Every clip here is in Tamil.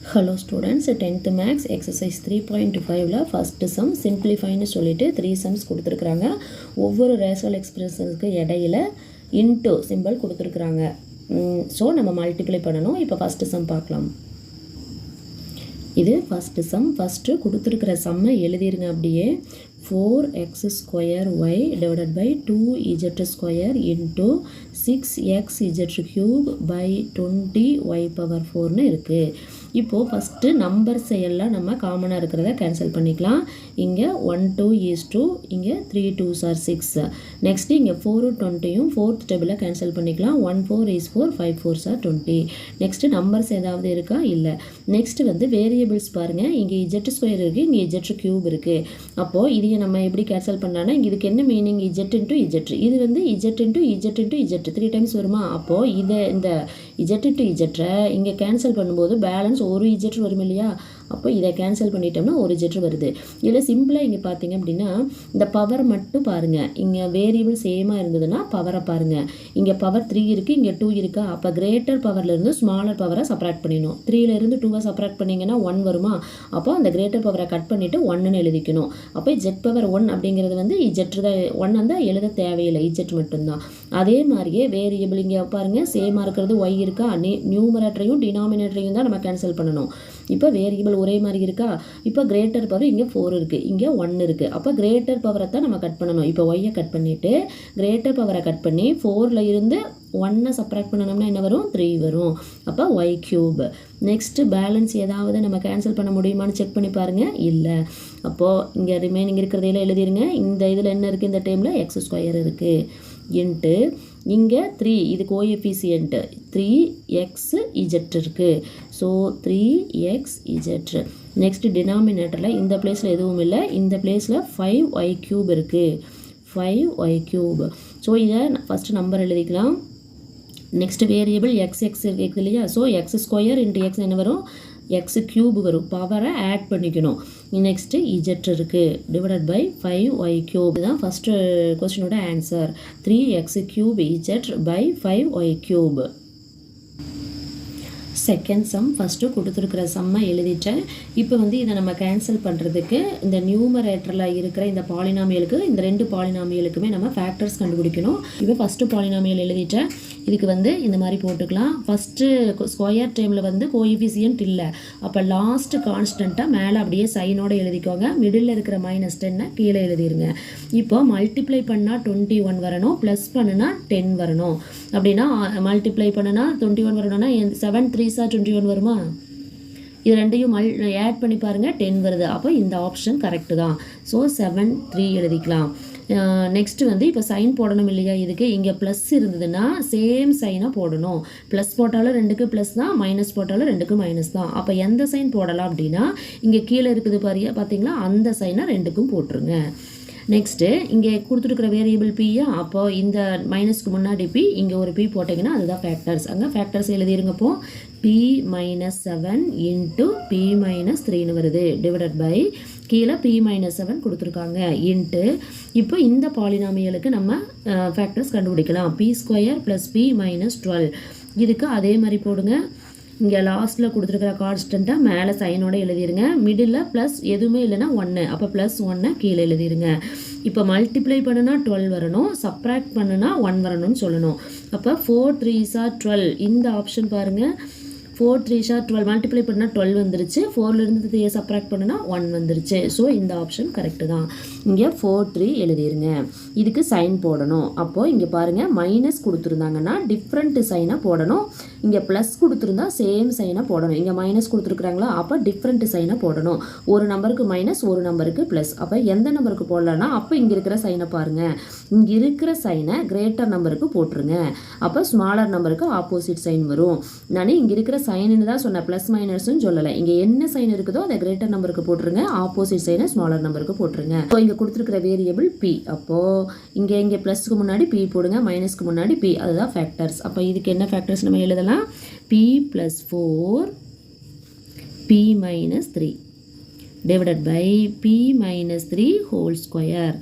Hello students, 10th Maths exercise 3.5ல first sum simplifyன்னு சொல்லிட்டு 3 sums கொடுத்துருக்குறாங்க. ஒவ்வொரு ரேஷனல் எக்ஸ்பிரஷனுக்கு இடையில இன்டூ சிம்பிள் கொடுத்துருக்குறாங்க. ஸோ நம்ம மல்டிப்ளை பண்ணணும். இப்போ ஃபஸ்ட்டு சம் பார்க்கலாம். இது ஃபஸ்ட்டு சம். ஃபஸ்ட்டு கொடுத்துருக்குற சம்மை எழுதிருங்க. அப்படியே 4x square y divided by 2z square into 6xz cube by 20y power 4ன்னு இருக்குது. இப்போது ஃபஸ்ட்டு நம்பர்ஸ் எல்லாம் நம்ம காமனாக இருக்கிறத கேன்சல் பண்ணிக்கலாம். இங்கே 1 2 is 2, இங்கே 3 2s are 6. நெக்ஸ்ட்டு இங்கே 4 20யும் ஃபோர்த் டேபிளில் கேன்சல் பண்ணிக்கலாம். 1 4 is 4, 5 4s are 20. Next numbers ஏதாவது இருக்கா? இல்லை. நெக்ஸ்ட்டு வந்து வேரியபிள்ஸ் பாருங்கள். இங்கே z ஸ்கொயர் இருக்குது, இங்கே z க்யூப் இருக்குது. அப்போது இதையை நம்ம எப்படி கேன்சல் பண்ணலான்னா, இங்கே இதுக்கு என்ன மீனிங்? z into z. இது வந்து z இன்ட்டு z 3 டைம்ஸ் வருமா? அப்போது இதை இந்த z இன்ட்டு z இங்கே கேன்சல் பண்ணும்போது பேலன்ஸ் ஒரு z வரும் இல்லையா? அப்போ இதை கேன்சல் பண்ணிட்டோம்னா ஒரு z வருது. இதில் சிம்பிளாக இங்கே பார்த்தீங்க அப்படின்னா இந்த பவர் மட்டும் பாருங்கள். இங்கே வேரியபிள் சேமாக இருந்ததுன்னா பவரை பாருங்கள். இங்கே பவர் 3 இருக்குது, இங்கே 2 இருக்கா? அப்போ கிரேட்டர் பவர்லேருந்து ஸ்மாலர் பவரை சப்ராக்ட் பண்ணிடணும். 3லேருந்து 2வை சப்ராக்ட் பண்ணிங்கன்னா 1 வருமா? அப்போ அந்த கிரேட்டர் பவரை கட் பண்ணிவிட்டு 1ன்னு எழுதிக்கணும். அப்போ z பவர் 1 அப்படிங்கிறது வந்து z தான். 1 வந்து எழுத தேவையில்லை, z மட்டும்தான். அதே மாதிரியே வேரியபிள் இங்கே பாருங்கள் சேமாக இருக்கிறது y இருக்கா? நியூமரேட்டரையும் டினாமினேட்டரையும் தான் நம்ம கேன்சல் பண்ணணும். இப்போ வேரியபிள் ஒரே மாதிரி இருக்கா? இப்போ கிரேட்டர் பவர் இங்கே 4 இருக்குது, இங்கே 1 இருக்குது. அப்போ கிரேட்டர் பவரை தான் நம்ம கட் பண்ணணும். இப்போ ஒய்யை கட் பண்ணிவிட்டு கிரேட்டர் பவரை கட் பண்ணி 4ல் இருந்து 1 சப்ராக்ட் பண்ணணும்னா என்ன வரும்? 3 வரும். அப்போ ஒய் க்யூப். நெக்ஸ்ட்டு பேலன்ஸ் ஏதாவது நம்ம கேன்சல் பண்ண முடியுமான்னு செக் பண்ணி பாருங்கள். இல்லை. அப்போது இங்கே ரிமைனிங் இருக்கிறதையெல்லாம் எழுதிருங்க. இந்த இதில் என்ன இருக்குது? இந்த டைமில் எக்ஸ் ஸ்கொயர் இருக்குது இன்ட்டு இங்கே 3, இது கோஎஃபிசியன்ட் 3xz இருக்குது. So 3xz. நெக்ஸ்ட்டு டினாமினேட்டரில் இந்த பிளேஸில் எதுவும் இல்லை, இந்த பிளேஸில் 5y க்யூப் இருக்குது, 5y க்யூப். ஸோ இதை ஃபஸ்ட்டு நம்பர் எழுதிக்கலாம். நெக்ஸ்ட் வேரியபிள் எக்ஸ் இருக்குது இல்லையா? So x square into x என்ன வரும்? எக்ஸ் க்யூப் வரும். பவரை ஆட் பண்ணிக்கணும். நெக்ஸ்ட்டு இஜெட் இருக்குது டிவைடட் பை 5y க்யூப். இதுதான் ஃபஸ்ட்டு கொஸ்டினோட answer. 3x cube z by 5y cube. Second sum first கொடுத்துருக்குற சம்மை எழுதிட்டேன். இப்போ வந்து இதை நம்ம கேன்சல் பண்ணுறதுக்கு இந்த நியூமரேட்டரில் இருக்கிற இந்த பாலினாமியலுக்கு, இந்த 2 பாலினாமியலுக்குமே நம்ம ஃபேக்டர்ஸ் கண்டுபிடிக்கணும். இப்போ ஃபஸ்ட்டு பாலினாமியல் எழுதிட்டேன். இதுக்கு வந்து இந்த மாதிரி போட்டுக்கலாம். ஃபஸ்ட்டு ஸ்கொயர் டைமில் வந்து கோஎஃபிசியன்ட் இல்லை. அப்போ லாஸ்ட்டு கான்ஸ்டண்ட்டாக மேலே அப்படியே சைனோடு எழுதிக்கோங்க. மிடில் இருக்கிற -10 கீழே எழுதிருங்க. இப்போ மல்டிப்ளை பண்ணால் 21 வரணும், ப்ளஸ் பண்ணுனா 10 வரணும். அப்படின்னா மல்டிப்ளை பண்ணுனா 21 வரணும்னா 7 3s 21 வருமா? இது ரெண்டையும் ஆட் பண்ணி பாருங்கள், 10 வருது. அப்போ இந்த ஆப்ஷன் கரெக்டு தான். ஸோ 7 3 எழுதிக்கலாம். நெக்ஸ்ட்டு வந்து இப்போ சைன் போடணும் இல்லையா? இதுக்கு இங்கே ப்ளஸ் இருந்ததுன்னா சேம் சைனாக போடணும். ப்ளஸ் போட்டாலும் 2க்கு ப்ளஸ் தான், மைனஸ் போட்டாலும் 2க்கு மைனஸ் தான். அப்போ எந்த சைன் போடலாம் அப்படின்னா இங்கே கீழே இருக்குது பாருங்க, பார்த்தீங்களா? அந்த சைனை 2க்கும் போட்டுருங்க. நெக்ஸ்ட்டு இங்கே கொடுத்துருக்குற வேரியபிள் பியா? அப்போது இந்த மைனஸ்க்கு முன்னாடி பி, இங்கே ஒரு பி போட்டிங்கன்னா அதுதான் ஃபேக்டர்ஸ். அங்கே ஃபேக்டர்ஸ் எழுதிருங்கப்போ p - 7 இன்ட்டு p - 3ன்னு வருது டிவைடட் பை கீழே p - 7 கொடுத்துருக்காங்க இன்ட்டு. இப்போ இந்த பாலினாமியலுக்கு நம்ம ஃபேக்டர்ஸ் கண்டுபிடிக்கலாம். p square plus p - 12. இதுக்கு அதே மாதிரி போடுங்க. இங்கே லாஸ்ட்டில் கொடுத்துருக்குற கான்ஸ்டண்ட்டாக மேலே சைனோட எழுதிருங்க. மிடில் ப்ளஸ் எதுவுமே இல்லைன்னா 1, அப்போ +1 கீழே எழுதிருங்க. இப்போ மல்டிப்ளை பண்ணுனா 12 வரணும், சப்ராக்ட் பண்ணுனா 1 வரணும்னு சொல்லணும். அப்போ 4 3s are 12. இந்த ஆப்ஷன் பாருங்கள். 4 3s are 12 மல்டிப்ளை பண்ணால் 12 வந்துருச்சு. 4லேருந்து 3 சப்ராக்ட் பண்ணுனா 1 வந்துருச்சு. ஸோ இந்த ஆப்ஷன் கரெக்டு தான். இங்கே 4 3 எழுதிருங்க. இதுக்கு சைன் போடணும். அப்போது இங்கே பாருங்கள், மைனஸ் கொடுத்துருந்தாங்கன்னா டிஃப்ரெண்ட் சைனாக போடணும். இங்கே ப்ளஸ் கொடுத்துருந்தா சேம் சைனாக போடணும். இங்கே மைனஸ் கொடுத்துருக்குறாங்களா? அப்போ டிஃப்ரெண்ட் சைனாக போடணும். ஒரு நம்பருக்கு மைனஸ், ஒரு நம்பருக்கு ப்ளஸ். அப்போ எந்த நம்பருக்கு போடலான்னா அப்போ இங்கே இருக்கிற சைனை பாருங்கள். இங்கே இருக்கிற சைனை கிரேட்டர் நம்பருக்கு போட்டுருங்க. அப்போ ஸ்மாலர் நம்பருக்கு ஆப்போசிட் சைன் வரும். நான் இங்கே இருக்கிற சைன்னு தான் சொன்னேன், ப்ளஸ் மைனஸ்ன்னு சொல்லலை. இங்கே என்ன சைன் இருக்குதோ அதை கிரேட்டர் நம்பருக்கு போட்டுருங்க, ஆப்போசிட் சைனை ஸ்மாலர் நம்பருக்கு போட்டுருங்க. இப்போ இங்கே கொடுத்துருக்குற வேரியபிள் பி. அப்போது இங்கே ப்ளஸ்க்கு முன்னாடி பி போடுங்க, மைனஸ்க்கு முன்னாடி பி. அதுதான் ஃபேக்டர்ஸ். அப்போ இதுக்கு என்ன ஃபேக்டர்ஸ் நம்ம எழுதலாம்? p + 4 p - 3 divided by p - 3 whole square.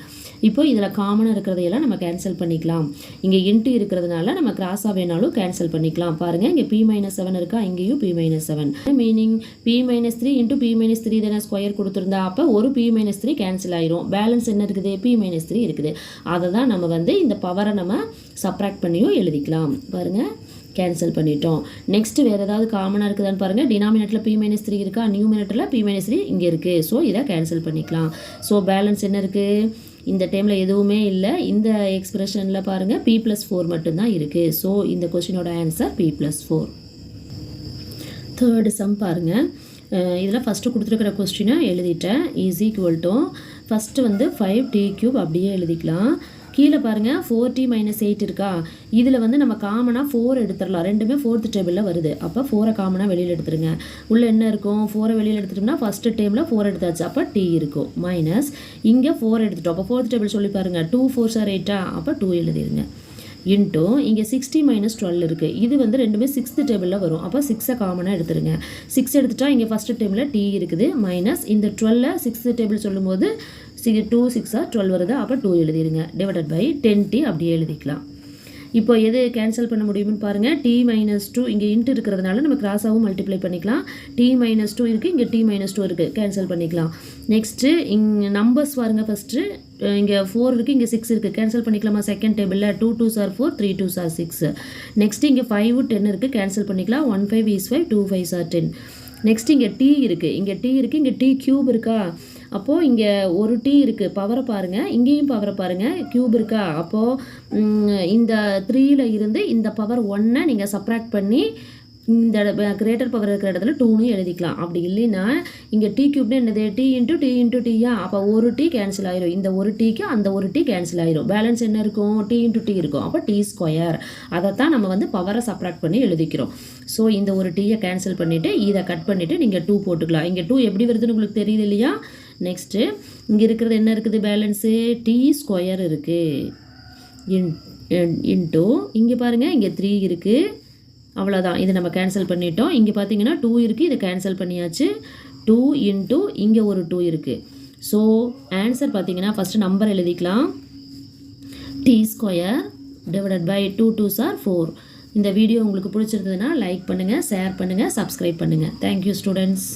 இப்போ இதில் காமனாக இருக்கிறதையெல்லாம் நம்ம கேன்சல் பண்ணிக்கலாம். இங்கே இன்ட்டு இருக்கிறதுனால நம்ம கிராஸாக வேணாலும் கேன்சல் பண்ணிக்கலாம். பாருங்கள் இங்கே P-7 இருக்கா, இங்கேயும் P-7. Meaning P-3 into P-3 தானே ஸ்கொயர் கொடுத்துருந்தா, அப்போ ஒரு P-3 கேன்சல் ஆயிரும். பேலன்ஸ் என்ன இருக்குது, P-3 இருக்குது. அதை தான் நம்ம வந்து இந்த பவரை நம்ம சப்ராக்ட் பண்ணியும் எழுதிக்கலாம். பாருங்கள் கேன்சல் பண்ணிட்டோம். நெக்ஸ்ட் வேறு ஏதாவது காமனாக இருக்குதான்னு பாருங்கள். டினாமினேட்டரில் P-3 இருக்கா, நியூமினேட்டரில் P-3 இங்கே இருக்குது. ஸோ இதை கேன்சல் பண்ணிக்கலாம். ஸோ பேலன்ஸ் என்ன இருக்குது, இந்த டைமில் எதுவுமே இல்லை. இந்த எக்ஸ்பிரஷனில் பாருங்கள் P+4 மட்டும்தான் இருக்குது. ஸோ இந்த கொஸ்டினோட ஆன்சர் P+4. தேர்டு சம் பாருங்கள். இதில் ஃபஸ்ட்டு கொடுத்துருக்கிற கொஸ்டினை எழுதிட்டேன். இஸ் ஈக்குவல் டு ஃபஸ்ட்டு வந்து 5t³ அப்படியே எழுதிக்கலாம். கீழே பாருங்கள் 4t - 8 இருக்கா, இதில் வந்து நம்ம காமனாக 4 எடுத்துடலாம். ரெண்டுமே 4th டேபிளில் வருது. அப்போ 4 காமனாக வெளியில் எடுத்துருங்க. உள்ளே என்ன இருக்கும், 4 வெளியில் எடுத்துட்டோம்னா ஃபஸ்ட்டு டேபிளில் 4 எடுத்தாச்சு, அப்போ t இருக்கும். மைனஸ் இங்கே 4 எடுத்துட்டோம். அப்போ 4th டேபிள் சொல்லி பாருங்கள். 2 4s are 8 அப்போ 2 எழுதிருங்க. இன்ட்டு இங்கே 60 - 12 இருக்குது. இது வந்து ரெண்டுமே 6th டேபிளில் வரும். அப்போ 6 காமனாக எடுத்துருங்க. 6 எடுத்துட்டா இங்கே ஃபஸ்ட்டு டேபிளில் t இருக்குது. மைனஸ் இந்த 12 6th டேபிள் சொல்லும்போது 2 6 12 வருது. அப்போ 2 எழுதிருங்க. டிவைடட் பை 10t அப்படியே எழுதிக்கலாம். இப்போ எது கேன்சல் பண்ண முடியும்னு பாருங்கள். t-2 இங்கே இன்ட்டு இருக்கிறதுனால நம்ம கிராஸாகவும் மல்டிப்ளை பண்ணிக்கலாம். t-2 இருக்குது, இங்கே t-2 இருக்குது, கேன்சல் பண்ணிக்கலாம். நெக்ஸ்ட்டு இங்கே நம்பர்ஸ் பாருங்கள். ஃபஸ்ட்டு இங்கே 4 இருக்குது, இங்கே 6 இருக்குது, கேன்சல் பண்ணிக்கலாமா செகண்ட் டேபிளில். 2 2s are 4, 3 2s are 6. Next இங்கே 5 10 இருக்குது, கேன்சல் பண்ணிக்கலாம். 1 5 is 5, 2 5s are 10. நெக்ஸ்ட் இங்கே t இருக்குது, இங்கே t³ இருக்கா, அப்போது இங்கே ஒரு t இருக்குது. பவரை பாருங்கள், இங்கேயும் பவரை பாருங்கள், க்யூப் இருக்கா. அப்போது இந்த 3ல் இருந்து இந்த பவர் 1 நீங்கள் சப்ராக்ட் பண்ணி இந்த கிரேட்டர் பவர் இருக்கிற இடத்துல 2ன்னு எழுதிக்கலாம். அப்படி இல்லைன்னா இங்கே t³ என்னது, t × t அப்போ ஒரு t கேன்சல் ஆயிரும். இந்த ஒரு tக்கு அந்த ஒரு t கேன்சல் ஆயிரும். பேலன்ஸ் என்ன இருக்கும், t × t இருக்கும். அப்போ t². அதைத்தான் நம்ம வந்து பவரை சப்ராக்ட் பண்ணி எழுதிக்கிறோம். ஸோ இந்த ஒரு டீயை கேன்சல் பண்ணிவிட்டு இதை கட் பண்ணிவிட்டு நீங்கள் 2 போட்டுக்கலாம். இங்கே 2 எப்படி வருதுன்னு உங்களுக்கு தெரியுது இல்லையா. நெக்ஸ்ட்டு இங்கே இருக்கிறது என்ன இருக்குது, பேலன்ஸு t² இருக்குது. இன்ட்டு இங்கே பாருங்கள் இங்கே 3 இருக்குது. அவ்வளோதான், இதை நம்ம கேன்சல் பண்ணிட்டோம். இங்கே பார்த்தீங்கன்னா 2 இருக்குது, இதை கேன்சல் பண்ணியாச்சு. 2 இன்ட்டு இங்கே ஒரு 2 இருக்குது. ஸோ ஆன்சர் பார்த்தீங்கன்னா ஃபஸ்ட்டு நம்பர் எழுதிக்கலாம். t² divided by 2 2s are 4. இந்த வீடியோ உங்களுக்கு பிடிச்சிருந்ததுன்னா லைக் பண்ணுங்கள், ஷேர் பண்ணுங்கள், சப்ஸ்கிரைப் பண்ணுங்கள். Thank you students.